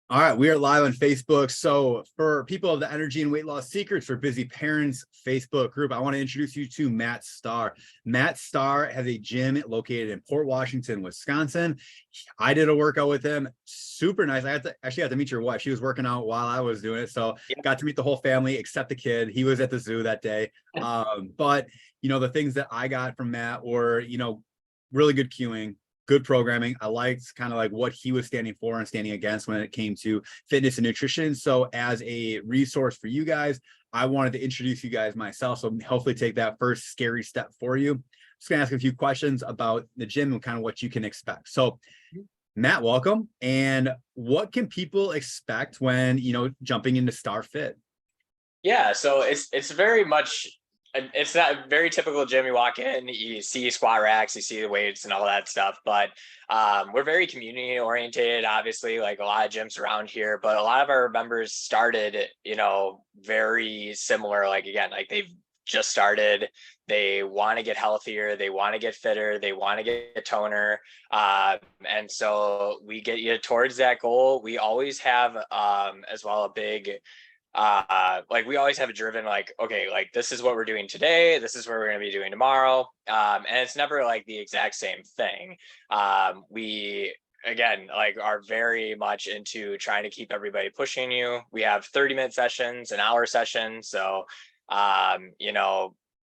All right, we are live on Facebook. So for people of the Energy and Weight Loss Secrets for Busy Parents Facebook group, I want to introduce you to Matt Starr. Matt Starr has a gym located in Port Washington, Wisconsin. I did a workout with him. Super nice. I actually had to meet your wife. She was working out while I was doing it. So got to meet the whole family except the kid. He was at the zoo that day. But the things that I got from Matt were, really good cueing, good programming. I liked kind of like what he was standing for and standing against when it came to fitness and nutrition. So as a resource for you guys, I wanted to introduce you guys myself. So hopefully take that first scary step for you. I'm just gonna ask a few questions about the gym and kind of what you can expect. So Matt, welcome. And what can people expect when, jumping into Starrfit? Yeah, so it's very much it's not a very typical gym. You walk in, you see squat racks, you see the weights and all that stuff, but we're very community oriented, obviously, like a lot of gyms around here, but a lot of our members started, very similar, like again, like they've just started, they want to get healthier, they want to get fitter, they want to get a toner, and so we get you towards that goal. We always have as well a big like we always have a driven, like, okay, like this is what we're doing today, this is what we're going to be doing tomorrow, and it's never like the exact same thing. We again like are very much into trying to keep everybody pushing you. We have 30-minute sessions, an hour session, so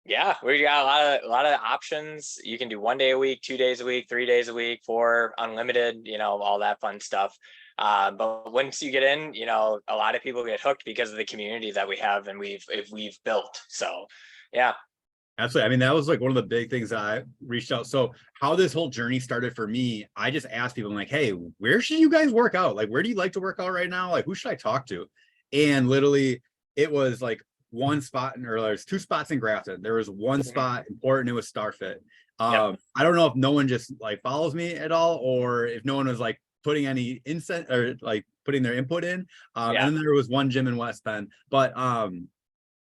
yeah, we got a lot of options. You can do 1 day a week, 2 days a week, 3 days a week, 4 unlimited, all that fun stuff. But once you get in, a lot of people get hooked because of the community that we have and we've built. So yeah. Absolutely. I mean, that was like one of the big things that I reached out. So how this whole journey started for me, I just asked people, I'm like, hey, where should you guys work out? Like, where do you like to work out right now? Like, who should I talk to? And literally it was like one spot there's 2 spots in Grafton. There was one spot important. It was Starrfit. I don't know if no one just like follows me at all, or if no one was like putting any incentive or like putting their input in. And then there was one gym in West Bend, but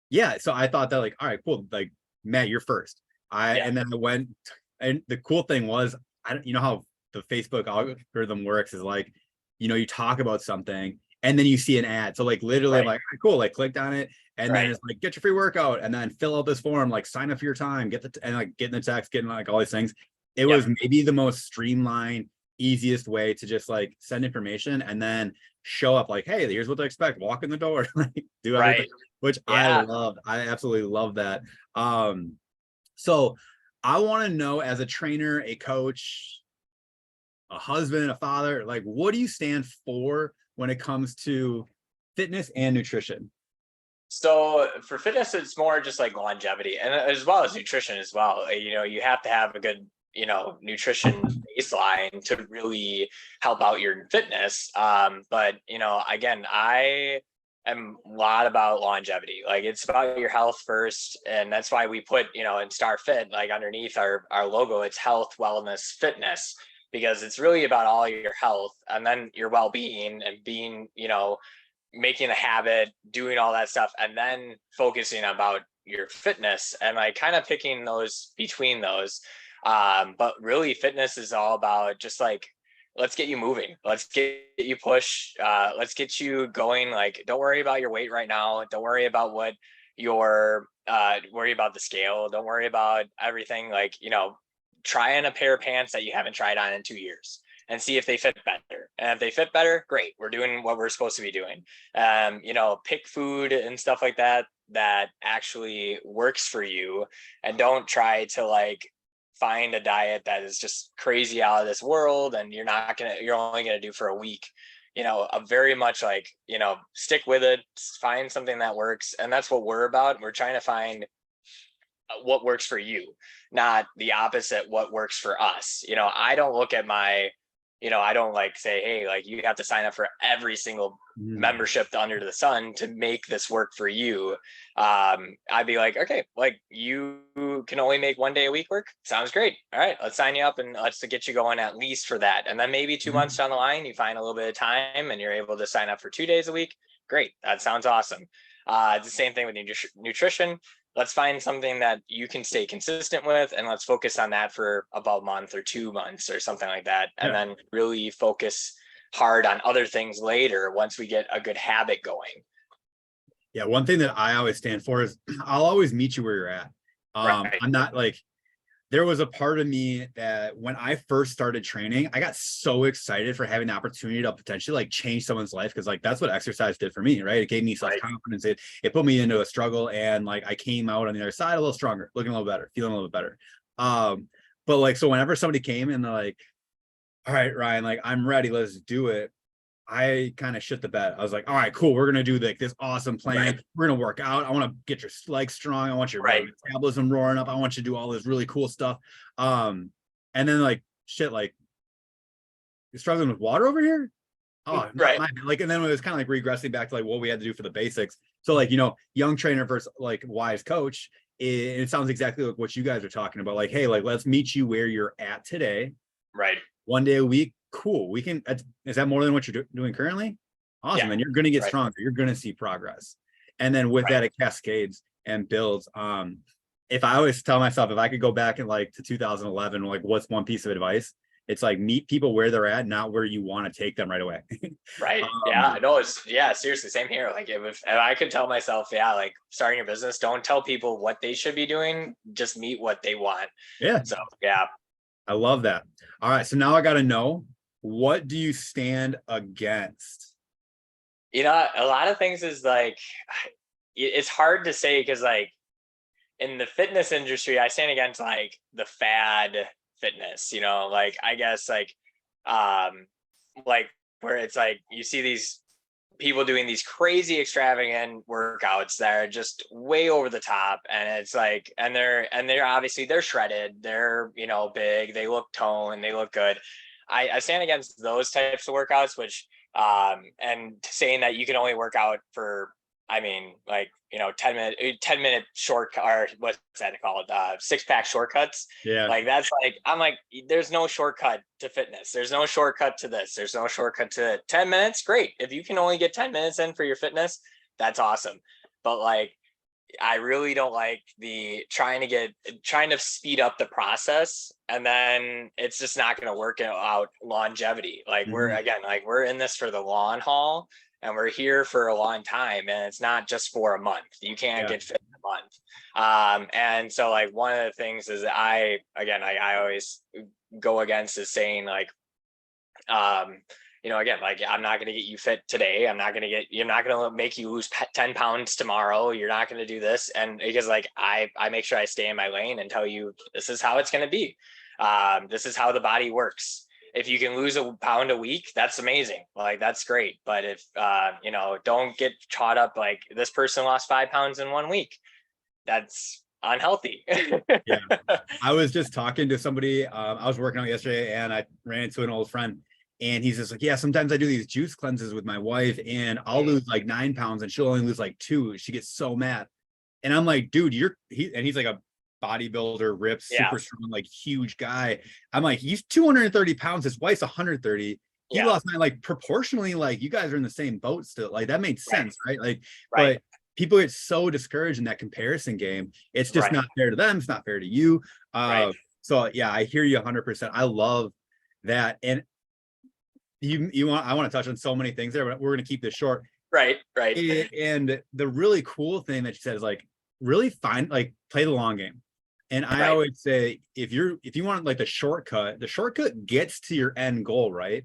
yeah, so I thought that like, all right, cool, like Matt, you're first. And then I went, and the cool thing was, I don't, how the Facebook algorithm works is like, you talk about something and then you see an ad. So like literally I'm like, cool, like clicked on it, and then it's like, get your free workout, and then fill out this form, like sign up for your time, and like getting the text, getting like all these things. It was maybe the most streamlined, easiest way to just like send information and then show up like, hey, here's what to expect, walk in the door, like do everything, which I loved. I absolutely love that. So I want to know, as a trainer, a coach, a husband, a father, like what do you stand for when it comes to fitness and nutrition? So for fitness, it's more just like longevity, and as well as nutrition as well. You have to have a good, nutrition baseline to really help out your fitness. But again, I am a lot about longevity. Like it's about your health first, and that's why we put, in Starrfit, like underneath our logo, it's health, wellness, fitness, because it's really about all your health and then your well-being and being, making a habit, doing all that stuff, and then focusing about your fitness and like kind of picking those between those. But really fitness is all about just like, let's get you moving, let's get you push, let's get you going. Like, don't worry about your weight right now, don't worry about what your worry about the scale, don't worry about everything. Like, try on a pair of pants that you haven't tried on in 2 years and see if they fit better. And if they fit better, great, we're doing what we're supposed to be doing. Pick food and stuff like that that actually works for you, and don't try to like find a diet that is just crazy out of this world and you're only gonna do for a week. A very much like, stick with it, find something that works. And that's what we're about. We're trying to find what works for you, not the opposite, what works for us. I don't look at I don't like say, hey, like you have to sign up for every single membership under the sun to make this work for you. I'd be like, okay, like you can only make 1 day a week work. Sounds great. All right, let's sign you up and let's get you going at least for that. And then maybe 2 months down the line, you find a little bit of time and you're able to sign up for 2 days a week. Great. That sounds awesome. It's the same thing with nutrition. let's find something that you can stay consistent with, and let's focus on that for about a month or 2 months or something like that. And then really focus hard on other things later once we get a good habit going. Yeah, one thing that I always stand for is I'll always meet you where you're at. Right. I'm not like, there was a part of me that when I first started training, I got so excited for having the opportunity to potentially like change someone's life. Cause like that's what exercise did for me, right? It gave me self-confidence. It put me into a struggle, and like I came out on the other side a little stronger, looking a little better, feeling a little better. But like, so whenever somebody came and they're like, all right, Ryan, like I'm ready, let's do it, I kind of shit the bed. I was like, all right, cool. We're going to do like this awesome plan. Right. We're going to work out. I want to get your legs strong. I want your metabolism roaring up. I want you to do all this really cool stuff. And then like shit, like you're struggling with water over here. Oh, right. Like, and then it was kind of like regressing back to like what we had to do for the basics. So like, you know, young trainer versus like wise coach. It sounds exactly like what you guys are talking about. Like, hey, like let's meet you where you're at today. Right. 1 day a week. Cool. We can, is that more than what you're doing currently? Awesome. And you're going to get stronger. You're going to see progress. And then with that, it cascades and builds. If I always tell myself, if I could go back and like to 2011, like what's one piece of advice? It's like meet people where they're at, not where you want to take them right away. Right. Yeah. No, it's seriously, same here. Like if I could tell myself, like starting your business, don't tell people what they should be doing, just meet what they want. Yeah. So yeah. I love that. All right. So now I got to know, what do you stand against? You know, a lot of things is like, it's hard to say because like in the fitness industry, I stand against like the fad fitness, you know, like I guess like where it's like you see these people doing these crazy extravagant workouts that are just way over the top, and it's like and they're obviously they're shredded, they're, you know, big, they look toned, they look good. I stand against those types of workouts, which and saying that you can only work out for, I mean, like, you know, 10-minute shortcut, or what's that called? 6-pack shortcuts. Yeah. Like that's like, I'm like, there's no shortcut to fitness. There's no shortcut to this. There's no shortcut to it. 10 minutes. Great. If you can only get 10 minutes in for your fitness, that's awesome. But like, I really don't like the trying to speed up the process, and then it's just not going to work out longevity. Like we're in this for the long haul, and we're here for a long time, and it's not just for a month. You can't get fit in a month. And so like one of the things is that I always go against is saying like, you know, again, like I'm not going to get you fit today. You're not going to make you lose 10 pounds tomorrow. You're not going to do this. And because like, I make sure I stay in my lane and tell you, this is how it's going to be. This is how the body works. If you can lose a pound a week, that's amazing. Like, that's great. But if, you know, don't get caught up, like this person lost 5 pounds in 1 week. That's unhealthy. Yeah. I was just talking to somebody, I was working out yesterday, and I ran into an old friend. And he's just like, yeah, sometimes I do these juice cleanses with my wife, and I'll lose like 9 pounds and she'll only lose like 2. She gets so mad. And I'm like, dude, he's like a bodybuilder, ripped, super strong, like huge guy. I'm like, he's 230 pounds. His wife's 130. He lost 9, like proportionally, like you guys are in the same boat still. Like that made sense, right? Like, but people get so discouraged in that comparison game. It's just not fair to them. It's not fair to you. So yeah, I hear you 100%. I love that. And I want to touch on so many things there, but we're going to keep this short. Right. And the really cool thing that you said is like, really play the long game. And I always say, if you want like the shortcut gets to your end goal, right?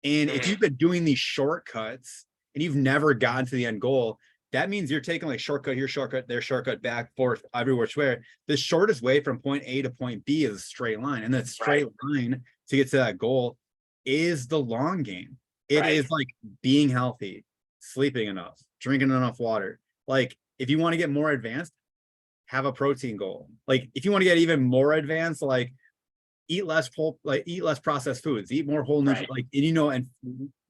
And if you've been doing these shortcuts and you've never gotten to the end goal, that means you're taking like shortcut here, shortcut there, shortcut back, forth, everywhere. The shortest way from point A to point B is a straight line. And that straight line to get to that goal is the long game. It is like being healthy, sleeping enough, drinking enough water. Like if you want to get more advanced, have a protein goal. Like if you want to get even more advanced, like eat less processed foods, eat more whole nutrients, like, and you know, and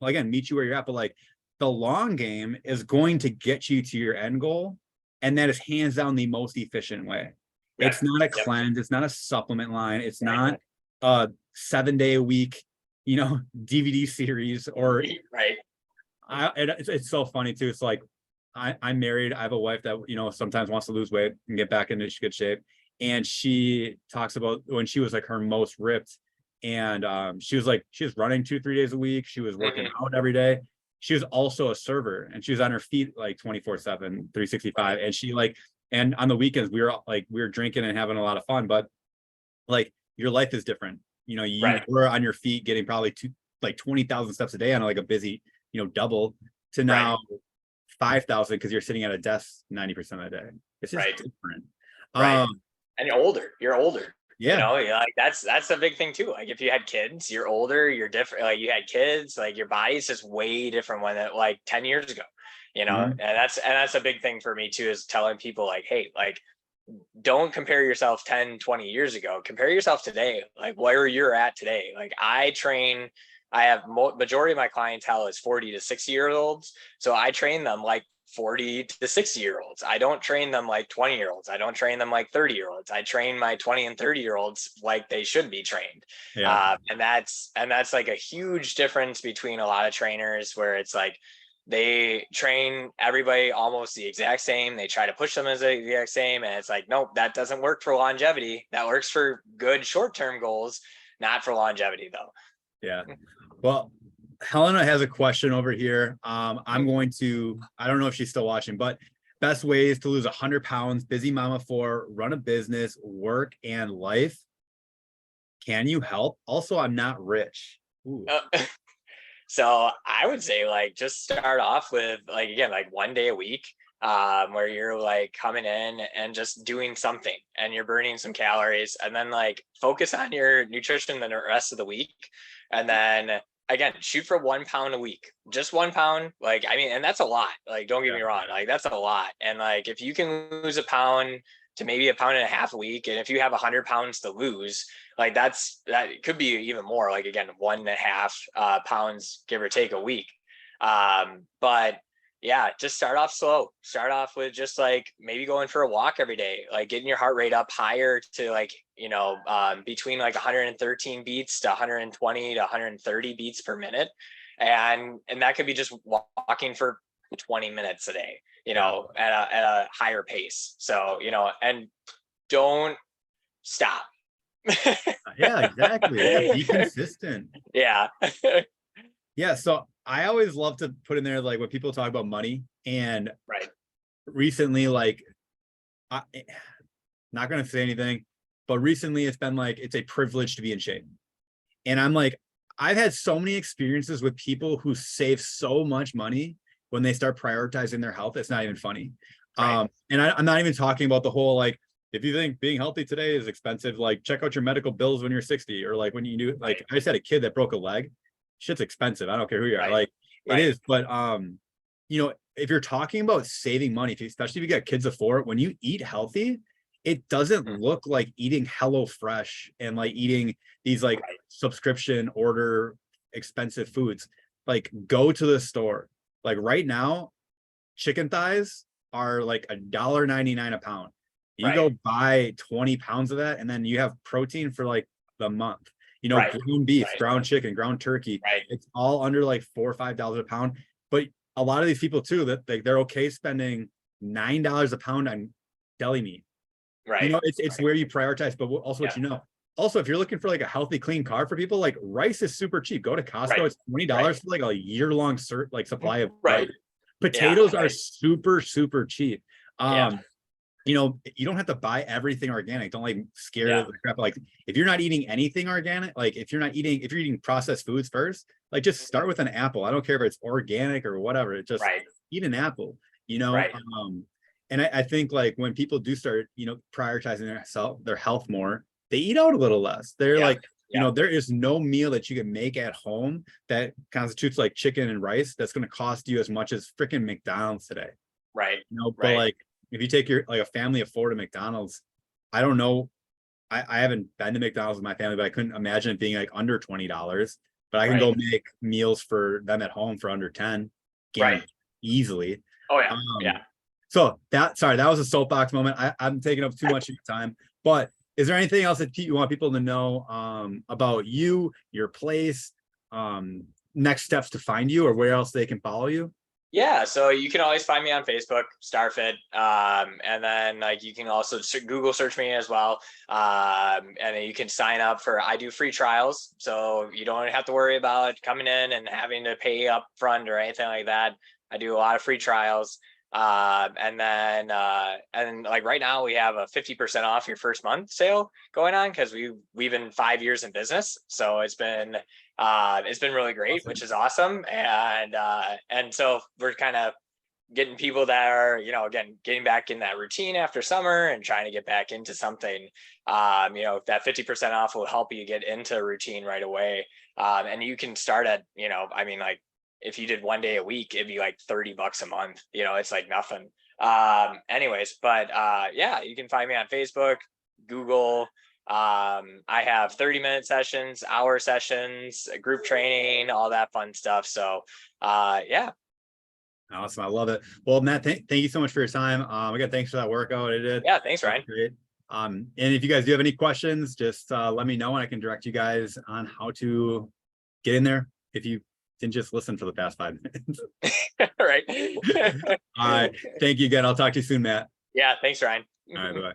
again, meet you where you're at. But like the long game is going to get you to your end goal, and that is hands down the most efficient way. It's not a cleanse, it's not a supplement line, it's not a 7-day a week, you know, DVD series, or it's so funny too. It's like I'm married. I have a wife that, sometimes wants to lose weight and get back into good shape. And she talks about when she was like her most ripped, and she was running 2-3 days a week. She was working Mhm. out every day. She was also a server, and she was on her feet like 24/7, 365. Right. And she like, and on the weekends we were drinking and having a lot of fun, but like your life is different. You Right. were on your feet getting probably 20,000 steps a day on like a busy, double, to Right. now 5,000 because you're sitting at a desk 90% of the day. It's just Right. different. Right. Um, And you're older. yeah. Yeah, like that's a big thing too. Like if you had kids, you're older, you're different. Like you had kids, like your body's just way different when it like 10 years ago. Mhm. And that's a big thing for me too, is telling people like, hey, like don't compare yourself 10, 20 years ago. Compare yourself today, like where you're at today. Like I have majority of my clientele is 40 to 60 years olds. So I train them like 40 to 60-year-olds. I don't train them like 20-year-olds. I don't train them like 30-year-olds. I train my 20 and 30-year-olds like they should be trained. Yeah. And that's like a huge difference between a lot of trainers where it's like they train everybody almost the exact same. They try to push them as the exact same. And it's like, nope, that doesn't work for longevity. That works for good short-term goals, not for longevity though. Yeah. Well, Helena has a question over here. I don't know if she's still watching, but best ways to lose 100 pounds, busy mama for, run a business, work, and life. Can you help? Also, I'm not rich. Ooh. So I would say like just start off with like again like one day a week, where you're like coming in and just doing something and you're burning some calories, and then like focus on your nutrition the rest of the week, and then again shoot for 1 pound a week, just 1 pound. Like I mean, and that's a lot. Like don't get Yeah. me wrong, like that's a lot. And like if you can lose a pound to maybe a pound and a half a week, and if you have 100 pounds to lose, like that could be even more, like again 1.5 pounds give or take a week. But yeah, just start off slow. Start off with just like maybe going for a walk every day, like getting your heart rate up higher to like between like 113 beats to 120 to 130 beats per minute, and that could be just walking for 20 minutes a day, Yeah. at a higher pace. So and don't stop. Yeah, exactly. Yeah, be consistent. Yeah. Yeah, so I always love to put in there like when people talk about money, and Right. recently, like, I not gonna say anything, but recently it's been like it's a privilege to be in shape. And I'm like, I've had so many experiences with people who save so much money when they start prioritizing their health. It's not even funny. Right. And I'm not even talking about the whole like, if you think being healthy today is expensive, like check out your medical bills when you're 60, or like when you do, like Right. I just had a kid that broke a leg. Shit's expensive. I don't care who you are. Right. Like it Right. is, but if you're talking about saving money, especially if you got kids of four, when you eat healthy, it doesn't Mhm. look like eating Hello Fresh and like eating these like Right. subscription order expensive foods. Like go to the store. Like right now, chicken thighs are like $1.99 a pound. You Right. go buy 20 pounds of that, and then you have protein for like the month. Right. Ground beef, Right. ground chicken, ground turkey. Right. It's all under like $4 or $5 a pound. But a lot of these people too, that like they're okay spending $9 a pound on deli meat. Right. It's Right. where you prioritize, but also Yeah. also, if you're looking for like a healthy, clean carb for people, like rice is super cheap. Go to Costco, Right. it's $20 Right. for like a year-long supply of rice. Right. Yeah. Potatoes are Right. super, super cheap. Yeah. Um, you don't have to buy everything organic. Don't like scare Yeah. the crap. Like if you're not eating anything organic, like if you're eating processed foods first, like just start with an apple. I don't care if it's organic or whatever. It just Right. eat an apple, you know. Right. And I think like when people do start, prioritizing their health more, they eat out a little less. They're Yeah. like, Yeah. there is no meal that you can make at home that constitutes like chicken and rice that's going to cost you as much as freaking McDonald's today. Right. But Right. like if you take your like a family of four to McDonald's, I don't know. I haven't been to McDonald's with my family, but I couldn't imagine it being like under $20. But I can Right. go make meals for them at home for under 10, Right. guaranteed, easily. Oh yeah. Um, Yeah. so that was a soapbox moment. I'm taking up too much of your time, but is there anything else that you want people to know about you, your place, next steps to find you, or where else they can follow you? Yeah, so you can always find me on Facebook, Starrfit, and then like you can also Google search me as well, and then you can sign up for. I do free trials, so you don't have to worry about coming in and having to pay up front or anything like that. I do a lot of free trials, and like right now we have a 50% off your first month sale going on because we've been 5 years in business, so it's been really great, Awesome. which is awesome. And so we're kind of getting people that are, again, getting back in that routine after summer and trying to get back into something. That 50% off will help you get into a routine right away. And you can start at, like if you did 1 day a week, it'd be like $30 a month. It's like nothing. Anyways, but yeah, you can find me on Facebook, Google. I have 30-minute sessions, hour sessions, group training, all that fun stuff. So yeah. Awesome. I love it. Well, Matt, thank you so much for your time. Again, thanks for that workout I did. Yeah, thanks, That was Ryan. great. And if you guys do have any questions, just let me know and I can direct you guys on how to get in there if you didn't just listen for the past 5 minutes. Right. All right. Thank you again. I'll talk to you soon, Matt. Yeah, thanks, Ryan. All right. Bye.